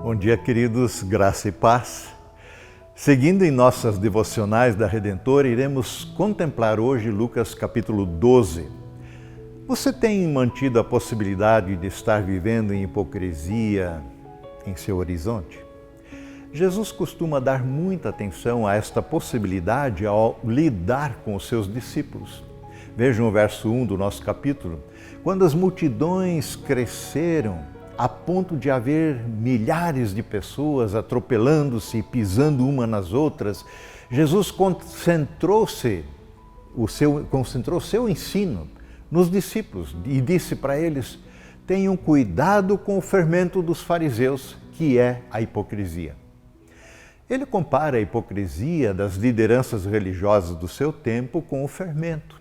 Bom dia, queridos, graça e paz. Seguindo em nossas devocionais da Redentora, iremos contemplar hoje Lucas capítulo 12. Você tem mantido a possibilidade de estar vivendo em hipocrisia em seu horizonte? Jesus costuma dar muita atenção a esta possibilidade ao lidar com os seus discípulos. Vejam o verso 1 do nosso capítulo. Quando as multidões cresceram, a ponto de haver milhares de pessoas atropelando-se e pisando uma nas outras, Jesus concentrou seu ensino nos discípulos e disse para eles: tenham cuidado com o fermento dos fariseus, que é a hipocrisia. Ele compara a hipocrisia das lideranças religiosas do seu tempo com o fermento.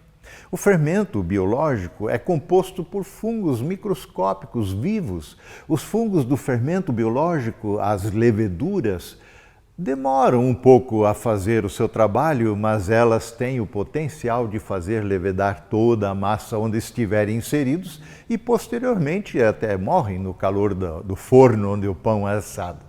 O fermento biológico é composto por fungos microscópicos vivos. Os fungos do fermento biológico, as leveduras, demoram um pouco a fazer o seu trabalho, mas elas têm o potencial de fazer levedar toda a massa onde estiverem inseridos e posteriormente até morrem no calor do forno onde o pão é assado.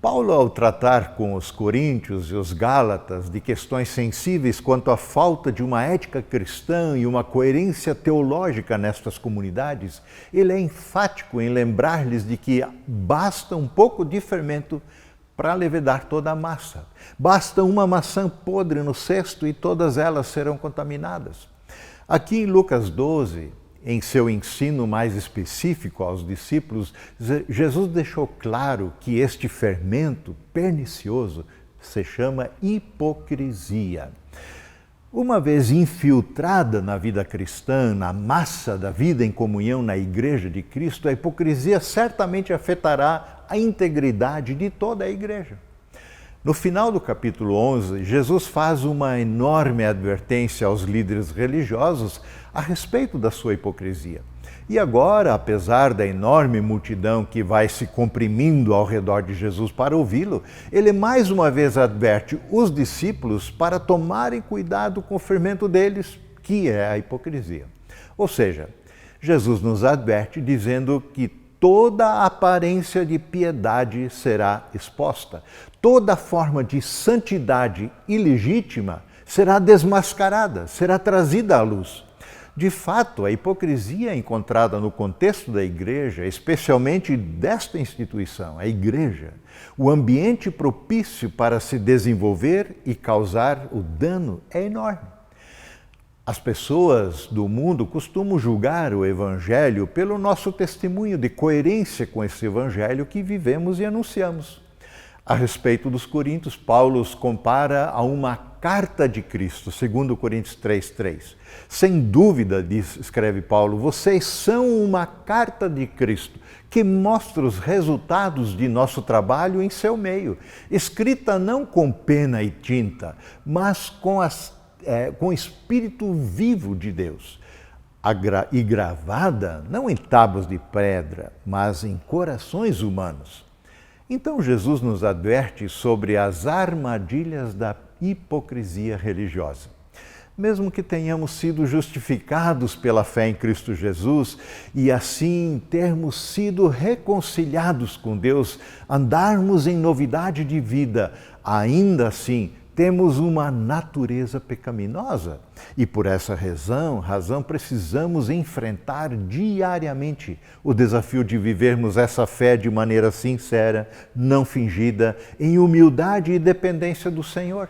Paulo, ao tratar com os coríntios e os gálatas de questões sensíveis quanto à falta de uma ética cristã e uma coerência teológica nestas comunidades, ele é enfático em lembrar-lhes de que basta um pouco de fermento para levedar toda a massa. Basta uma maçã podre no cesto e todas elas serão contaminadas. Aqui em Lucas 12, em seu ensino mais específico aos discípulos, Jesus deixou claro que este fermento pernicioso se chama hipocrisia. Uma vez infiltrada na vida cristã, na massa da vida em comunhão na Igreja de Cristo, a hipocrisia certamente afetará a integridade de toda a Igreja. No final do capítulo 11, Jesus faz uma enorme advertência aos líderes religiosos a respeito da sua hipocrisia. E agora, apesar da enorme multidão que vai se comprimindo ao redor de Jesus para ouvi-lo, ele mais uma vez adverte os discípulos para tomarem cuidado com o fermento deles, que é a hipocrisia. Ou seja, Jesus nos adverte dizendo que toda a aparência de piedade será exposta. Toda forma de santidade ilegítima será desmascarada, será trazida à luz. De fato, a hipocrisia encontrada no contexto da igreja, especialmente desta instituição, a igreja, o ambiente propício para se desenvolver e causar o dano é enorme. As pessoas do mundo costumam julgar o Evangelho pelo nosso testemunho de coerência com esse Evangelho que vivemos e anunciamos. A respeito dos coríntios, Paulo os compara a uma carta de Cristo, segundo Coríntios 3:3. Sem dúvida, escreve Paulo, vocês são uma carta de Cristo que mostra os resultados de nosso trabalho em seu meio, escrita não com pena e tinta, mas com o Espírito vivo de Deus, e gravada não em tábuas de pedra, mas em corações humanos. Então Jesus nos adverte sobre as armadilhas da hipocrisia religiosa. Mesmo que tenhamos sido justificados pela fé em Cristo Jesus e assim termos sido reconciliados com Deus, andarmos em novidade de vida, ainda assim temos uma natureza pecaminosa e por essa razão precisamos enfrentar diariamente o desafio de vivermos essa fé de maneira sincera, não fingida, em humildade e dependência do Senhor.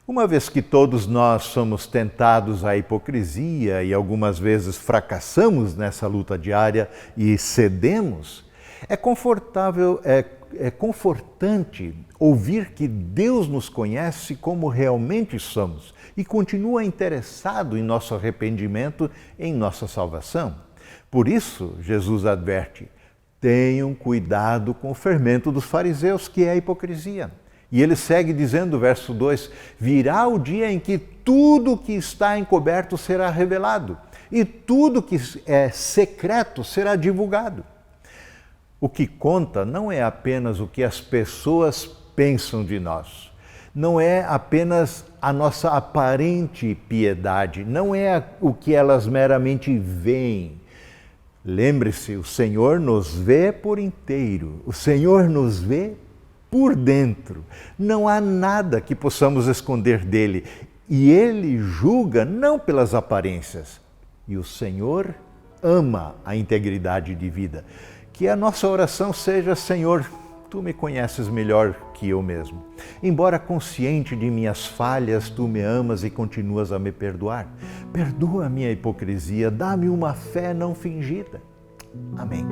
Uma vez que todos nós somos tentados à hipocrisia e algumas vezes fracassamos nessa luta diária e cedemos, é confortante ouvir que Deus nos conhece como realmente somos e continua interessado em nosso arrependimento, em nossa salvação. Por isso, Jesus adverte, tenham cuidado com o fermento dos fariseus, que é a hipocrisia. E ele segue dizendo, verso 2, virá o dia em que tudo que está encoberto será revelado e tudo que é secreto será divulgado. O que conta não é apenas o que as pessoas pensam de nós, não é apenas a nossa aparente piedade, não é o que elas meramente veem. Lembre-se, o Senhor nos vê por inteiro, o Senhor nos vê por dentro. Não há nada que possamos esconder dele. E ele julga não pelas aparências. E o Senhor ama a integridade de vida. Que a nossa oração seja: Senhor, tu me conheces melhor que eu mesmo. Embora consciente de minhas falhas, tu me amas e continuas a me perdoar. Perdoa a minha hipocrisia, dá-me uma fé não fingida. Amém.